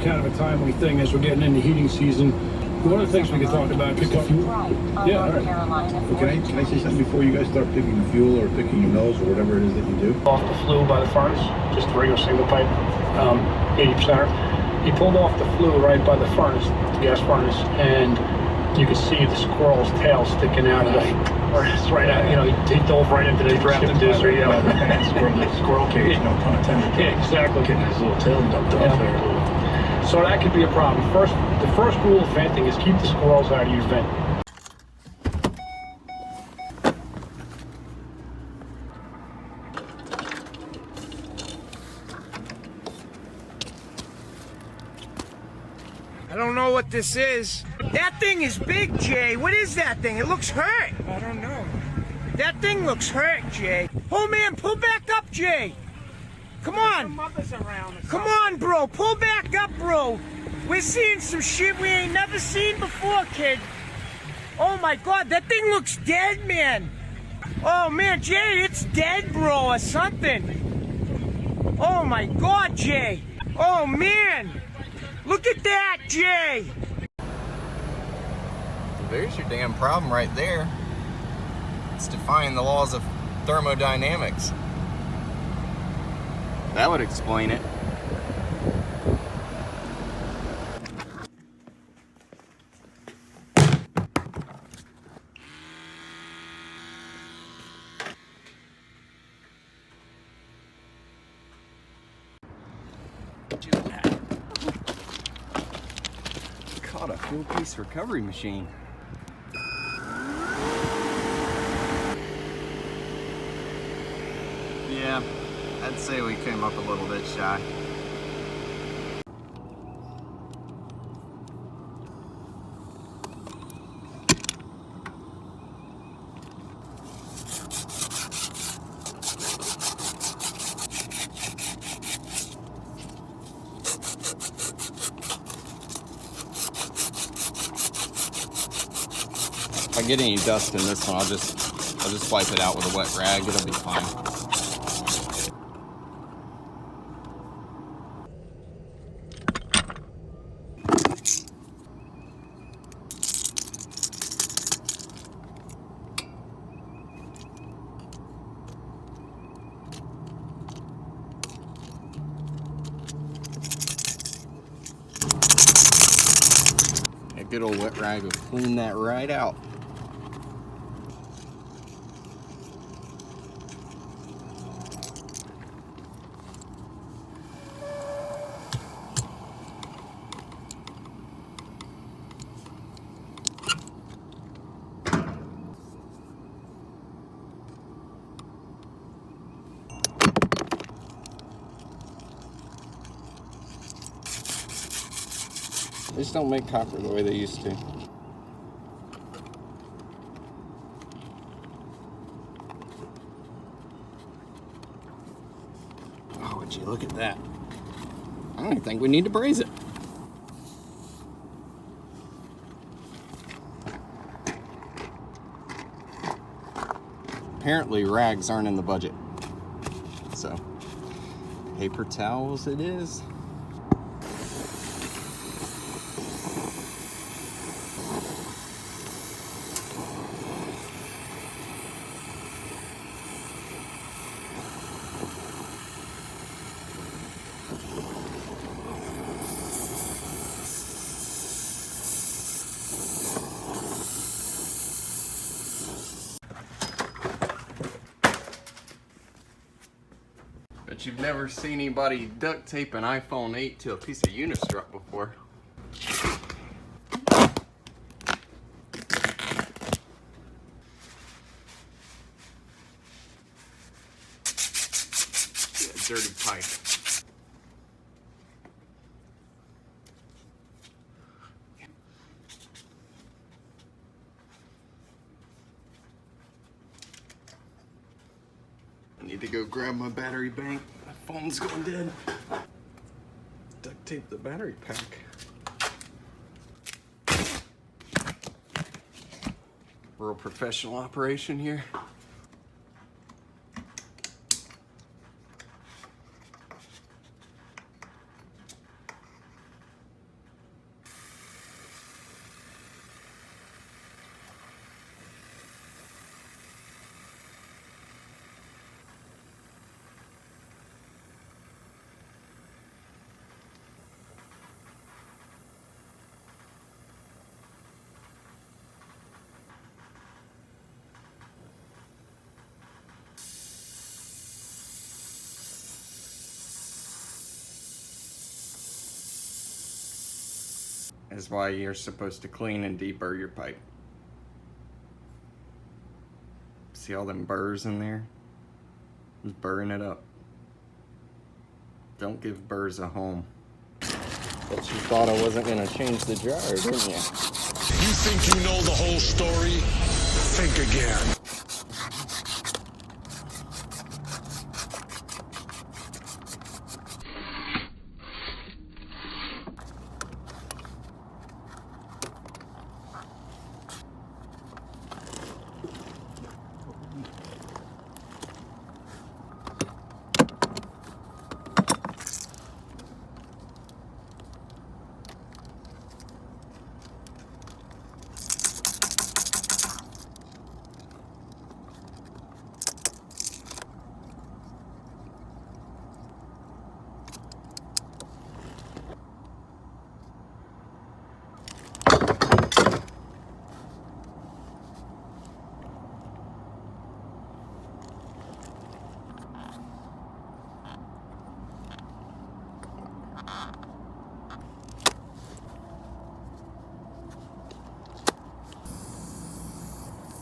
kind of a timely thing as we're getting into heating season. One of the things we could talk about, pick a fuel. Yeah, all right. Well, can I say something before you guys start picking the fuel or picking your nose or whatever it is that you do? Off the flue by the furnace, just a regular single pipe, 80%. He pulled off the flue right by the furnace, the gas furnace, and you could see the squirrel's tail sticking out of the furnace right out. You know, he dove right into the draft inducer. Yeah, Squirrel cage, no pun intended. Yeah, exactly. Getting his little tail dumped off there. So that could be a problem. The first rule of venting is keep the squirrels out of your vent. I don't know what this is. That thing is big, Jay. What is that thing? It looks hurt. I don't know. That thing looks hurt, Jay. Oh, man, pull back up, Jay. Come on. Come on, bro. Pull back up, bro. We're seeing some shit we ain't never seen before, kid. Oh, my God. That thing looks dead, man. Oh, man, Jay, it's dead, bro, or something. Oh, my God, Jay. Oh, man. Look at that, Jay. There's your damn problem right there. It's defying the laws of thermodynamics. That would explain it. Caught a fuel piece recovery machine. Yeah, I'd say we came up a little bit shy. If I get any dust in this one, I'll just wipe it out with a wet rag. It'll be fine. A good old wet rag will clean that right out. They just don't make copper the way they used to. Oh, would you look at that? I don't even think we need to braze it. Apparently rags aren't in the budget. So, paper towels it is. But you've never seen anybody duct tape an iPhone 8 to a piece of Unistrut before. Yeah, dirty pipe. I need to go grab my battery bank. My phone's going dead. Duct tape the battery pack. Real professional operation here. is why you're supposed to clean and deburr your pipe. See all them burrs in there? Just burring it up. Don't give burrs a home. But you thought I wasn't gonna change the dryer, didn't you? You think you know the whole story? Think again.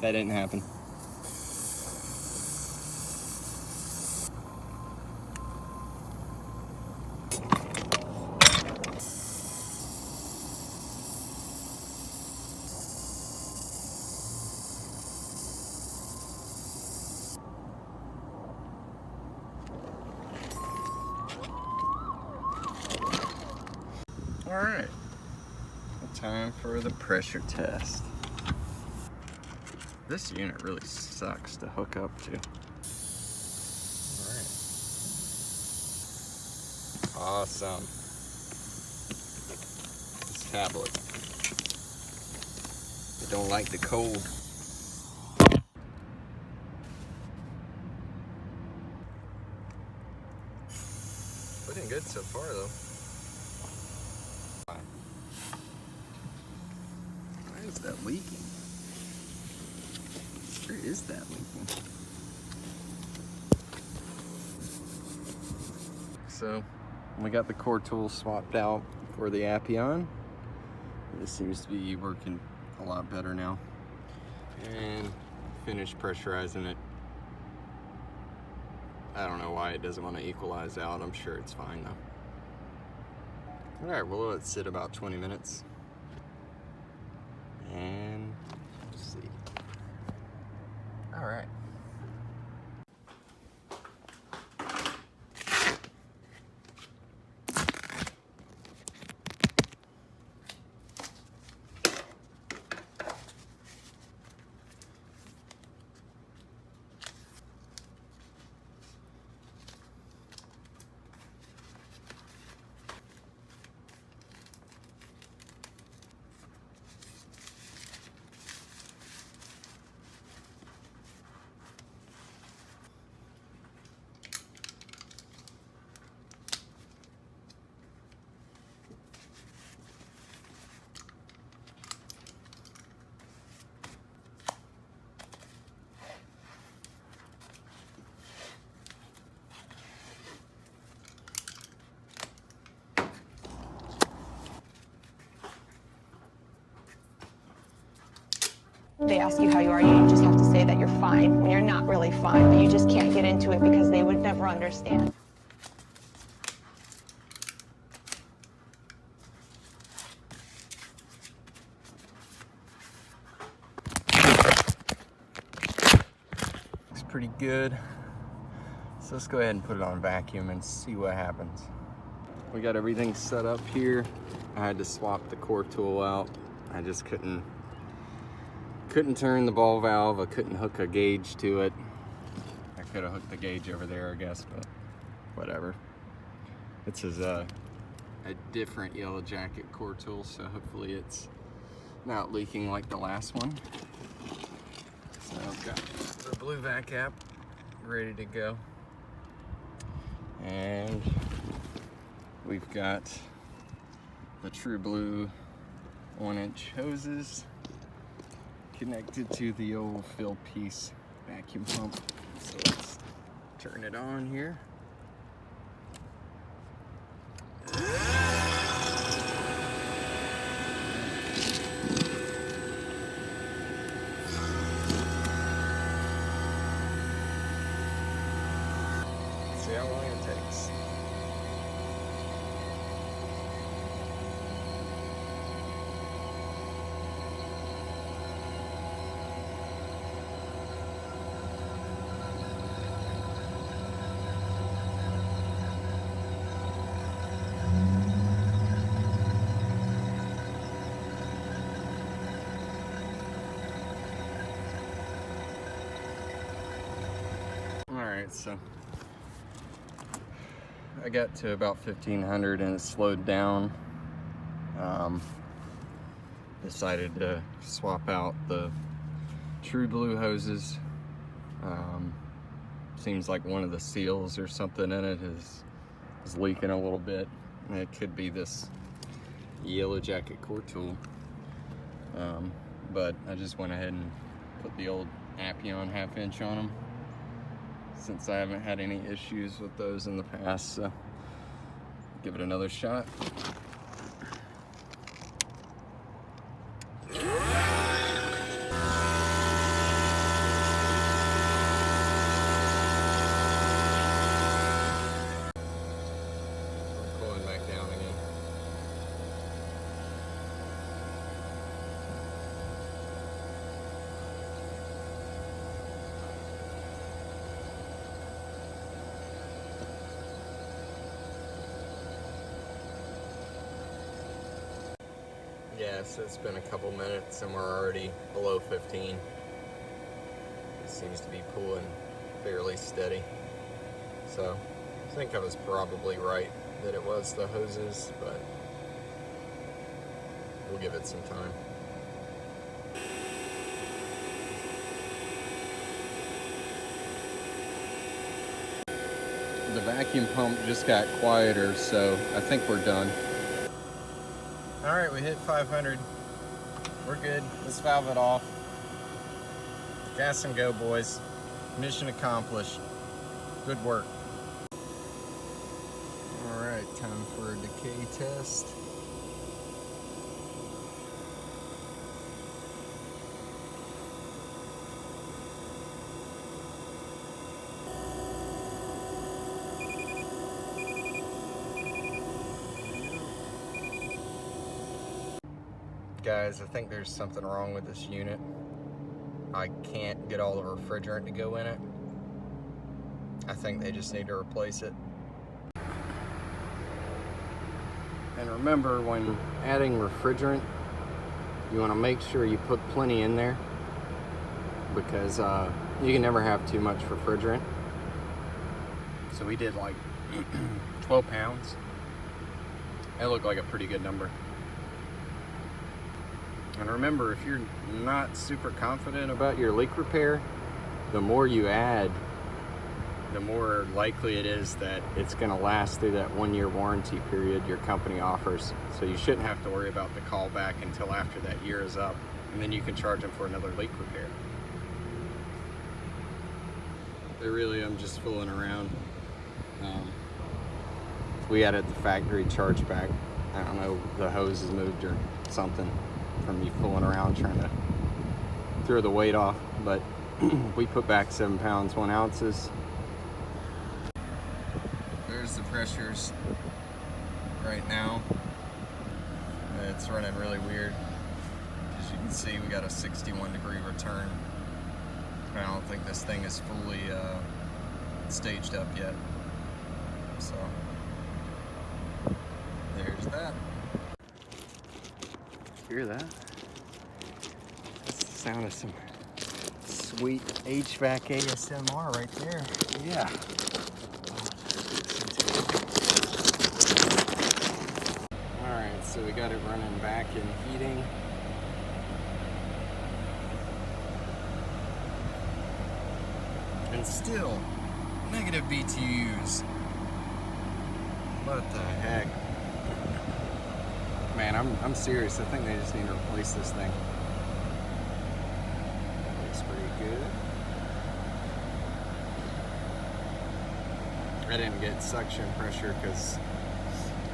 That didn't happen. All right, time for the pressure test. This unit really sucks to hook up to. Alright. Awesome. This tablet. I don't like the cold. Looking good so far though. Why is that leaking? Where is that leaking? So, we got the core tool swapped out for the Appion. This seems to be working a lot better now. And finished pressurizing it. I don't know why it doesn't want to equalize out. I'm sure it's fine though. Alright, we'll let it sit about 20 minutes. And let's see. All right. They ask you how you are, you just have to say that you're fine when you're not really fine, but you just can't get into it because they would never understand. Looks pretty good. So let's go ahead and put it on vacuum and see what happens. We got everything set up here. I had to swap the core tool out. I just couldn't turn the ball valve. I couldn't hook a gauge to it. I could have hooked the gauge over there, I guess, but whatever. This is a different Yellow Jacket core tool, so hopefully it's not leaking like the last one. So I've got the blue vac app ready to go. And we've got the True Blue 1-inch hoses connected to the old fill piece vacuum pump. So let's turn it on here. See how long it takes. Alright, so I got to about 1500 and it slowed down. Decided to swap out the True Blue hoses. Seems like one of the seals or something in it is leaking a little bit. And it could be this Yellow Jacket core tool. But I just went ahead and put the old Appion 1/2 inch on them, since I haven't had any issues with those in the past, so give it another shot. We're cooling back down again. Yeah, so it's been a couple minutes and we're already below 15. It seems to be pulling fairly steady. So I think I was probably right that it was the hoses, but we'll give it some time. The vacuum pump just got quieter, so I think we're done. All right, we hit 500. We're good. Let's valve it off. Gas and go, boys. Mission accomplished. Good work. All right, time for a decay test. Guys, I think there's something wrong with this unit. I can't get all the refrigerant to go in it. I think they just need to replace it. And remember, when adding refrigerant, you want to make sure you put plenty in there, because you can never have too much refrigerant. So we did like 12 pounds. That looked like a pretty good number. And remember, if you're not super confident about your leak repair, the more you add, the more likely it is that it's going to last through that 1-year warranty period your company offers. So you shouldn't have to worry about the callback until after that year is up, and then you can charge them for another leak repair. They really, I'm just fooling around. We added the factory chargeback. I don't know, the hose is moved or something from me fooling around trying to throw the weight off, but we put back 7 pounds 1 ounces. There's the pressures right now. It's running really weird. As you can see, we got a 61-degree return. I don't think this thing is fully staged up yet. So there's that. Hear that? That's the sound of some sweet HVAC ASMR right there. Yeah. Alright, so we got it running back in heating. And still, negative BTUs. What the heck? Man, I'm serious. I think they just need to replace this thing. Looks pretty good. I didn't get suction pressure because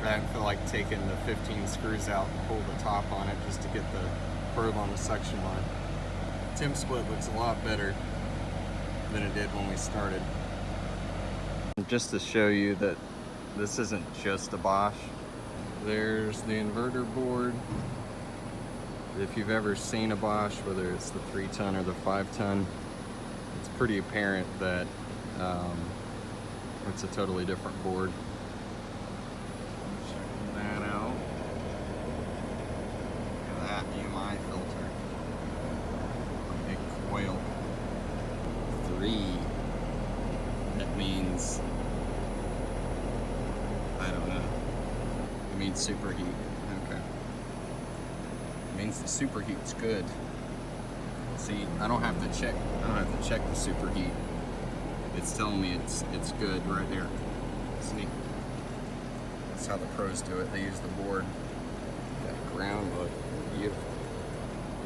I didn't feel like taking the 15 screws out and pull the top on it just to get the probe on the suction line. Temp split looks a lot better than it did when we started. Just to show you that this isn't just a Bosch. There's the inverter board. If you've ever seen a Bosch, whether it's the 3-ton or the 5-ton, it's pretty apparent that it's a totally different board. Check that out. Look at that EMI filter. Big coil. 3. That means, I don't know. It means superheat. Okay. It means the superheat's good. See, I don't have to check the superheat. It's telling me it's good right there. See? That's how the pros do it. They use the board. That ground look beautiful.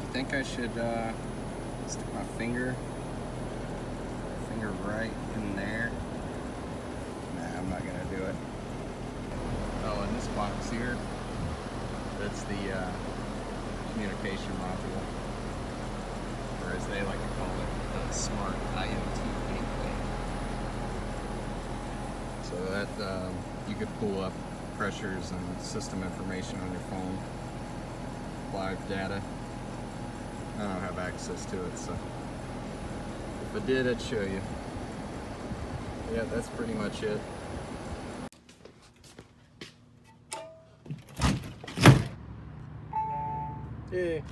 You think I should stick my finger right in there? Nah, I'm not gonna do it. Oh, in this box here, that's the communication module, or as they like to call it, the smart IoT gateway. So that you could pull up pressures and system information on your phone, live data. I don't have access to it, so if I did, I'd show you. Yeah, that's pretty much it. Yay.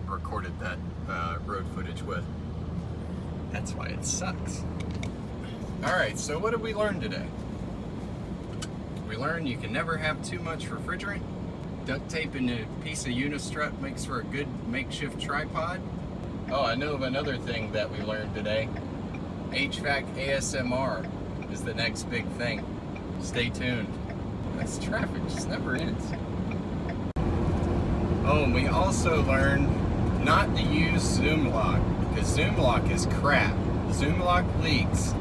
Recorded that road footage with. That's why it sucks. Alright, so what did we learn today? We learned you can never have too much refrigerant. Duct tape in a piece of unistrut makes for a good makeshift tripod. Oh, I know of another thing that we learned today. HVAC ASMR is the next big thing. Stay tuned. This traffic just never ends. Oh, and we also learned not to use Zoom lock, because Zoom lock is crap. Zoom lock leaks.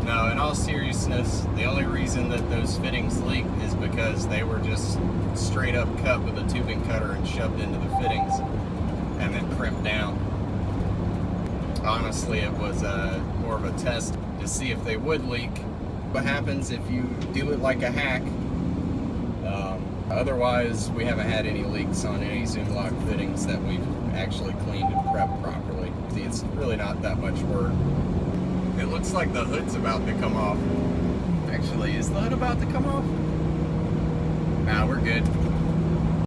No, in all seriousness, the only reason that those fittings leaked is because they were just straight up cut with a tubing cutter and shoved into the fittings and then crimped down. Honestly, it was more of a test to see if they would leak. What happens if you do it like a hack? Otherwise, we haven't had any leaks on any Zoom lock fittings that we've actually cleaned and prepped properly. See, it's really not that much work. It looks like the hood's about to come off. Actually, is the hood about to come off? Nah, we're good.